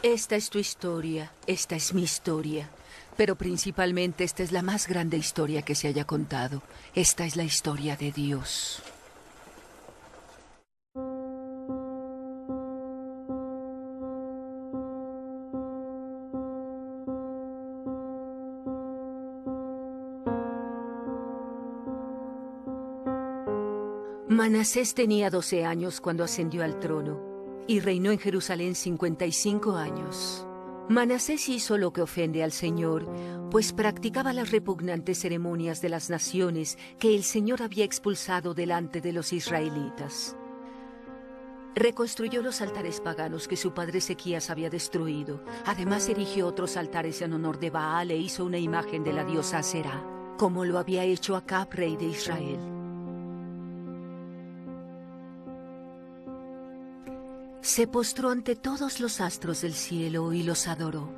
Esta es tu historia, esta es mi historia, pero principalmente esta es la más grande historia que se haya contado. Esta es la historia de Dios. Manasés tenía 12 años cuando ascendió al trono y reinó en Jerusalén 55 años. Manasés hizo lo que ofende al Señor, pues practicaba las repugnantes ceremonias de las naciones que el Señor había expulsado delante de los israelitas. Reconstruyó los altares paganos que su padre Ezequías había destruido. Además erigió otros altares en honor de Baal e hizo una imagen de la diosa Aserá, como lo había hecho Acab, rey de Israel. Se postró ante todos los astros del cielo y los adoró.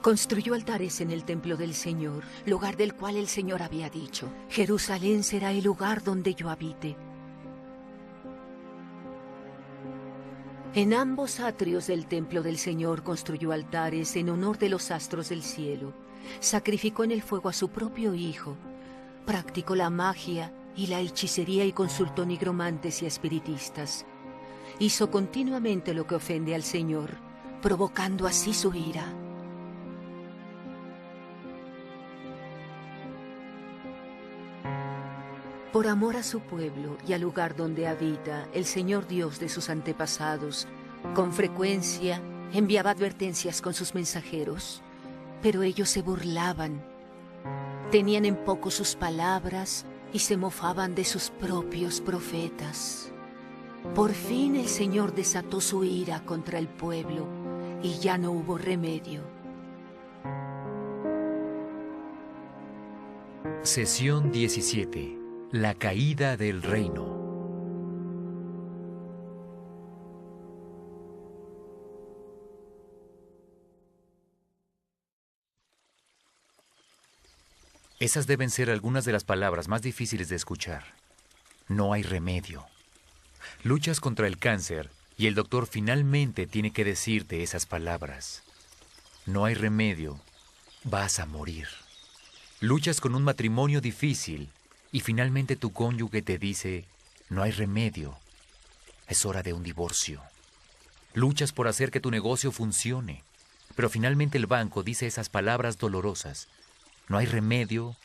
Construyó altares en el templo del Señor, lugar del cual el Señor había dicho: Jerusalén será el lugar donde yo habite. En ambos atrios del templo del Señor construyó altares en honor de los astros del cielo. Sacrificó en el fuego a su propio hijo. Practicó la magia y la hechicería y consultó nigromantes y espiritistas. Hizo continuamente lo que ofende al Señor, provocando así su ira. Por amor a su pueblo y al lugar donde habita, el Señor Dios de sus antepasados, con frecuencia enviaba advertencias con sus mensajeros, pero ellos se burlaban. Tenían en poco sus palabras y se mofaban de sus propios profetas. Por fin el Señor desató su ira contra el pueblo y ya no hubo remedio. Sesión 17. La caída del reino. Esas deben ser algunas de las palabras más difíciles de escuchar. No hay remedio. Luchas contra el cáncer y el doctor finalmente tiene que decirte esas palabras. No hay remedio, vas a morir. Luchas con un matrimonio difícil y finalmente tu cónyuge te dice: no hay remedio, es hora de un divorcio. Luchas por hacer que tu negocio funcione, pero finalmente el banco dice esas palabras dolorosas: no hay remedio,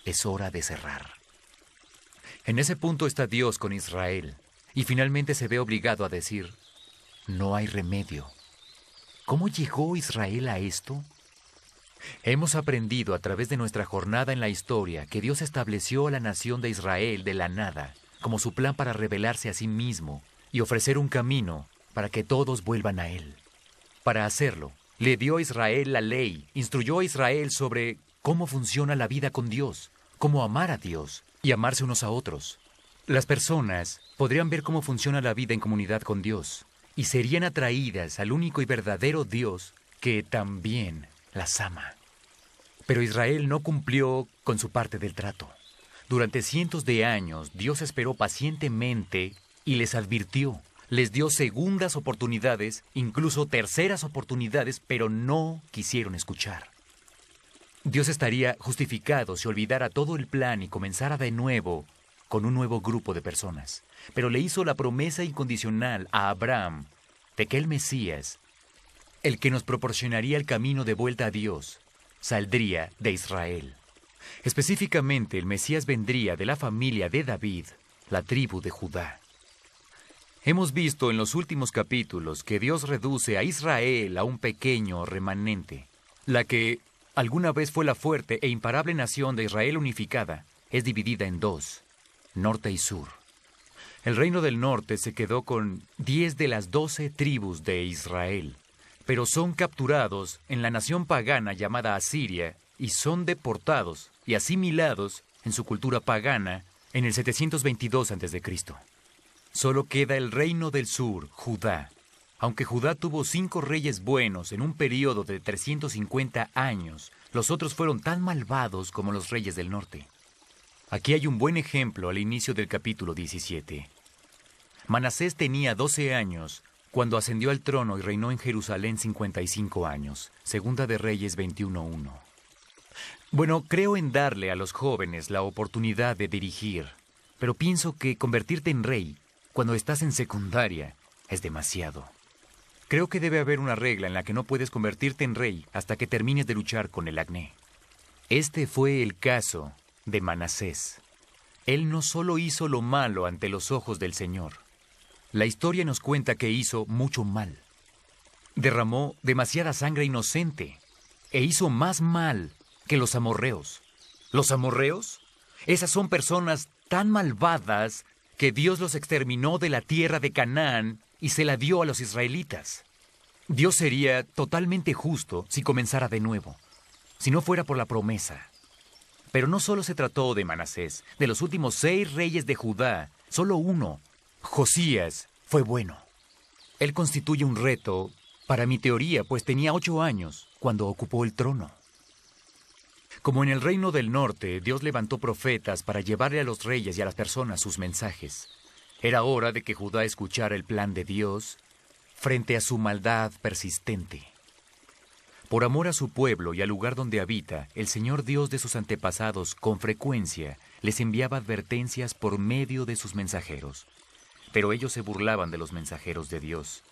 es hora de cerrar. En ese punto está Dios con Israel. Y finalmente se ve obligado a decir: no hay remedio. ¿Cómo llegó Israel a esto? Hemos aprendido a través de nuestra jornada en la historia que Dios estableció a la nación de Israel de la nada como su plan para revelarse a sí mismo y ofrecer un camino para que todos vuelvan a Él. Para hacerlo, le dio a Israel la ley, instruyó a Israel sobre cómo funciona la vida con Dios, cómo amar a Dios y amarse unos a otros. Las personas podrían ver cómo funciona la vida en comunidad con Dios y serían atraídas al único y verdadero Dios que también las ama. Pero Israel no cumplió con su parte del trato. Durante cientos de años, Dios esperó pacientemente y les advirtió. Les dio segundas oportunidades, incluso terceras oportunidades, pero no quisieron escuchar. Dios estaría justificado si olvidara todo el plan y comenzara de nuevo con un nuevo grupo de personas. Pero le hizo la promesa incondicional a Abraham de que el Mesías, el que nos proporcionaría el camino de vuelta a Dios, saldría de Israel. Específicamente, el Mesías vendría de la familia de David, la tribu de Judá. Hemos visto en los últimos capítulos que Dios reduce a Israel a un pequeño remanente. La que alguna vez fue la fuerte e imparable nación de Israel unificada es dividida en dos: norte y sur. El reino del norte se quedó con 10 de las 12 tribus de Israel, pero son capturados en la nación pagana llamada Asiria y son deportados y asimilados en su cultura pagana en el 722 a.C. Solo queda el reino del sur, Judá. Aunque Judá tuvo 5 reyes buenos en un periodo de 350 años, los otros fueron tan malvados como los reyes del norte. Aquí hay un buen ejemplo al inicio del capítulo 17. Manasés tenía 12 años cuando ascendió al trono y reinó en Jerusalén 55 años. Segunda de Reyes 21:1. Bueno, creo en darle a los jóvenes la oportunidad de dirigir, pero pienso que convertirte en rey cuando estás en secundaria es demasiado. Creo que debe haber una regla en la que no puedes convertirte en rey hasta que termines de luchar con el acné. Este fue el caso de Manasés. Él no solo hizo lo malo ante los ojos del Señor. La historia nos cuenta que hizo mucho mal. Derramó demasiada sangre inocente e hizo más mal que los amorreos. ¿Los amorreos? Esas son personas tan malvadas que Dios los exterminó de la tierra de Canaán y se la dio a los israelitas. Dios sería totalmente justo si comenzara de nuevo, si no fuera por la promesa. Pero no solo se trató de Manasés. De los últimos 6 reyes de Judá, solo uno, Josías, fue bueno. Él constituye un reto para mi teoría, pues tenía 8 años cuando ocupó el trono. Como en el reino del norte, Dios levantó profetas para llevarle a los reyes y a las personas sus mensajes. Era hora de que Judá escuchara el plan de Dios frente a su maldad persistente. Por amor a su pueblo y al lugar donde habita, el Señor Dios de sus antepasados con frecuencia les enviaba advertencias por medio de sus mensajeros. Pero ellos se burlaban de los mensajeros de Dios.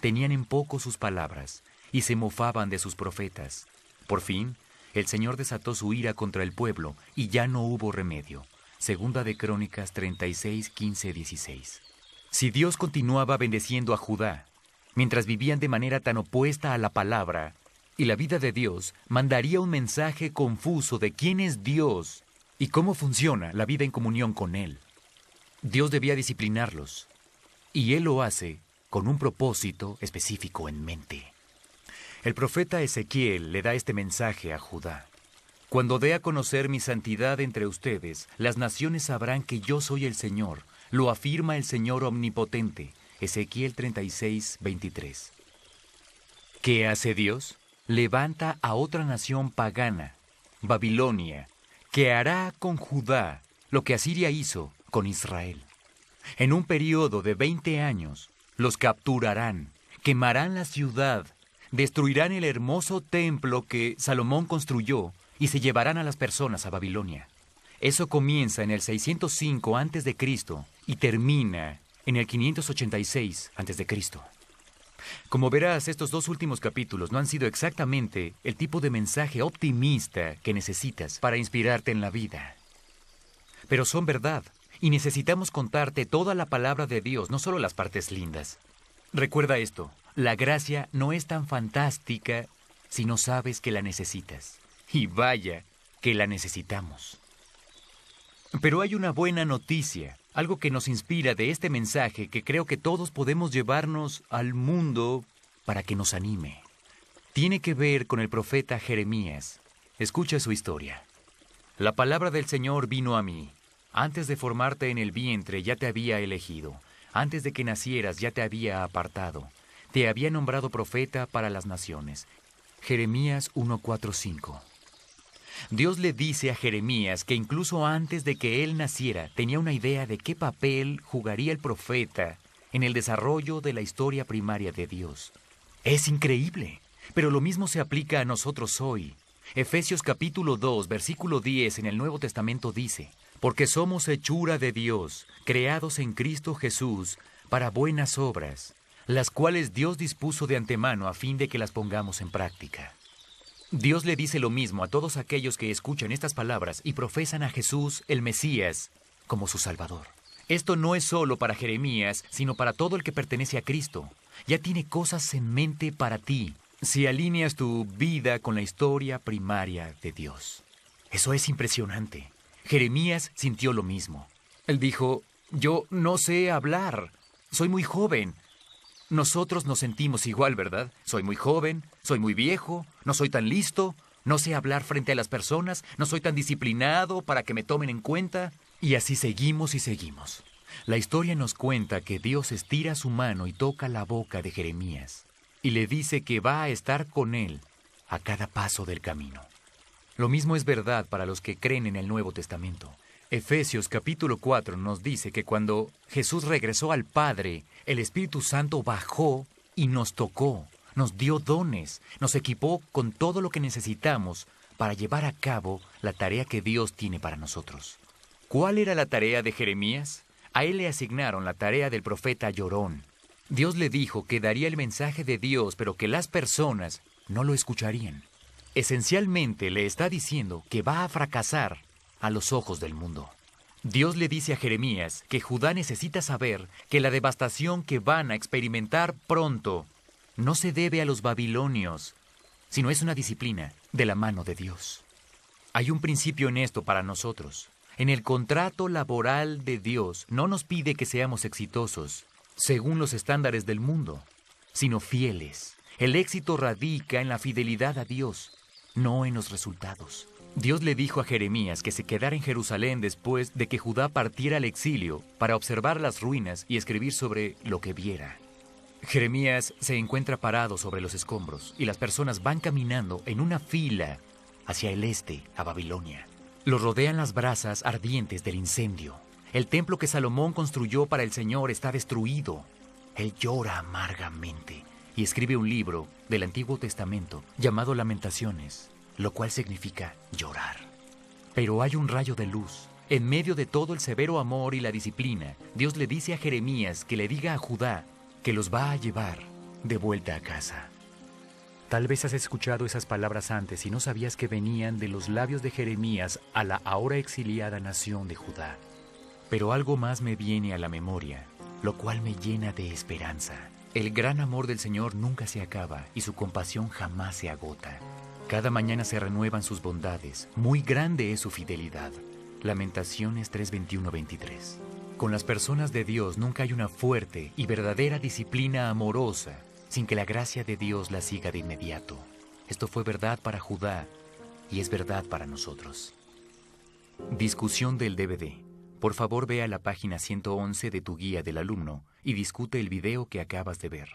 Tenían en poco sus palabras y se mofaban de sus profetas. Por fin, el Señor desató su ira contra el pueblo y ya no hubo remedio. Segunda de Crónicas 36, 15, 16. Si Dios continuaba bendeciendo a Judá, mientras vivían de manera tan opuesta a la palabra, y la vida de Dios mandaría un mensaje confuso de quién es Dios y cómo funciona la vida en comunión con Él. Dios debía disciplinarlos, y Él lo hace con un propósito específico en mente. El profeta Ezequiel le da este mensaje a Judá. Cuando dé a conocer mi santidad entre ustedes, las naciones sabrán que yo soy el Señor, lo afirma el Señor omnipotente. Ezequiel 36, 23. ¿Qué hace Dios? Levanta a otra nación pagana, Babilonia, que hará con Judá lo que Asiria hizo con Israel. En un periodo de 20 años, los capturarán, quemarán la ciudad, destruirán el hermoso templo que Salomón construyó y se llevarán a las personas a Babilonia. Eso comienza en el 605 a.C. y termina en el 586 a.C. Como verás, estos 2 últimos capítulos no han sido exactamente el tipo de mensaje optimista que necesitas para inspirarte en la vida. Pero son verdad, y necesitamos contarte toda la palabra de Dios, no solo las partes lindas. Recuerda esto, la gracia no es tan fantástica si no sabes que la necesitas. Y vaya que la necesitamos. Pero hay una buena noticia, algo que nos inspira de este mensaje que creo que todos podemos llevarnos al mundo para que nos anime. Tiene que ver con el profeta Jeremías. Escucha su historia. La palabra del Señor vino a mí. Antes de formarte en el vientre ya te había elegido. Antes de que nacieras ya te había apartado. Te había nombrado profeta para las naciones. Jeremías 1:4-5. Dios le dice a Jeremías que incluso antes de que él naciera tenía una idea de qué papel jugaría el profeta en el desarrollo de la historia primaria de Dios. Es increíble, pero lo mismo se aplica a nosotros hoy. Efesios capítulo 2, versículo 10 en el Nuevo Testamento dice: porque somos hechura de Dios, creados en Cristo Jesús, para buenas obras, las cuales Dios dispuso de antemano a fin de que las pongamos en práctica. Dios le dice lo mismo a todos aquellos que escuchan estas palabras y profesan a Jesús, el Mesías, como su Salvador. Esto no es solo para Jeremías, sino para todo el que pertenece a Cristo. Ya tiene cosas en mente para ti, si alineas tu vida con la historia primaria de Dios. Eso es impresionante. Jeremías sintió lo mismo. Él dijo: yo no sé hablar, soy muy joven. Nosotros nos sentimos igual, ¿verdad? Soy muy joven, soy muy viejo, no soy tan listo, no sé hablar frente a las personas, no soy tan disciplinado para que me tomen en cuenta. Y así seguimos y seguimos. La historia nos cuenta que Dios estira su mano y toca la boca de Jeremías y le dice que va a estar con él a cada paso del camino. Lo mismo es verdad para los que creen en el Nuevo Testamento. Efesios capítulo 4 nos dice que cuando Jesús regresó al Padre, el Espíritu Santo bajó y nos tocó, nos dio dones, nos equipó con todo lo que necesitamos para llevar a cabo la tarea que Dios tiene para nosotros. ¿Cuál era la tarea de Jeremías? A él le asignaron la tarea del profeta llorón. Dios le dijo que daría el mensaje de Dios, pero que las personas no lo escucharían. Esencialmente le está diciendo que va a fracasar a los ojos del mundo. Dios le dice a Jeremías que Judá necesita saber que la devastación que van a experimentar pronto no se debe a los babilonios, sino es una disciplina de la mano de Dios. Hay un principio en esto para nosotros. En el contrato laboral de Dios no nos pide que seamos exitosos según los estándares del mundo, sino fieles. El éxito radica en la fidelidad a Dios, no en los resultados. Dios le dijo a Jeremías que se quedara en Jerusalén después de que Judá partiera al exilio para observar las ruinas y escribir sobre lo que viera. Jeremías se encuentra parado sobre los escombros y las personas van caminando en una fila hacia el este, a Babilonia. Los rodean las brasas ardientes del incendio. El templo que Salomón construyó para el Señor está destruido. Él llora amargamente y escribe un libro del Antiguo Testamento llamado Lamentaciones, lo cual significa llorar. Pero hay un rayo de luz. En medio de todo el severo amor y la disciplina, Dios le dice a Jeremías que le diga a Judá que los va a llevar de vuelta a casa. Tal vez has escuchado esas palabras antes y no sabías que venían de los labios de Jeremías a la ahora exiliada nación de Judá. Pero algo más me viene a la memoria, lo cual me llena de esperanza. El gran amor del Señor nunca se acaba y su compasión jamás se agota. Cada mañana se renuevan sus bondades, muy grande es su fidelidad. Lamentaciones 3:21-23. Con las personas de Dios nunca hay una fuerte y verdadera disciplina amorosa sin que la gracia de Dios la siga de inmediato. Esto fue verdad para Judá y es verdad para nosotros. Discusión del DVD. Por favor, ve a la página 111 de tu guía del alumno y discute el video que acabas de ver.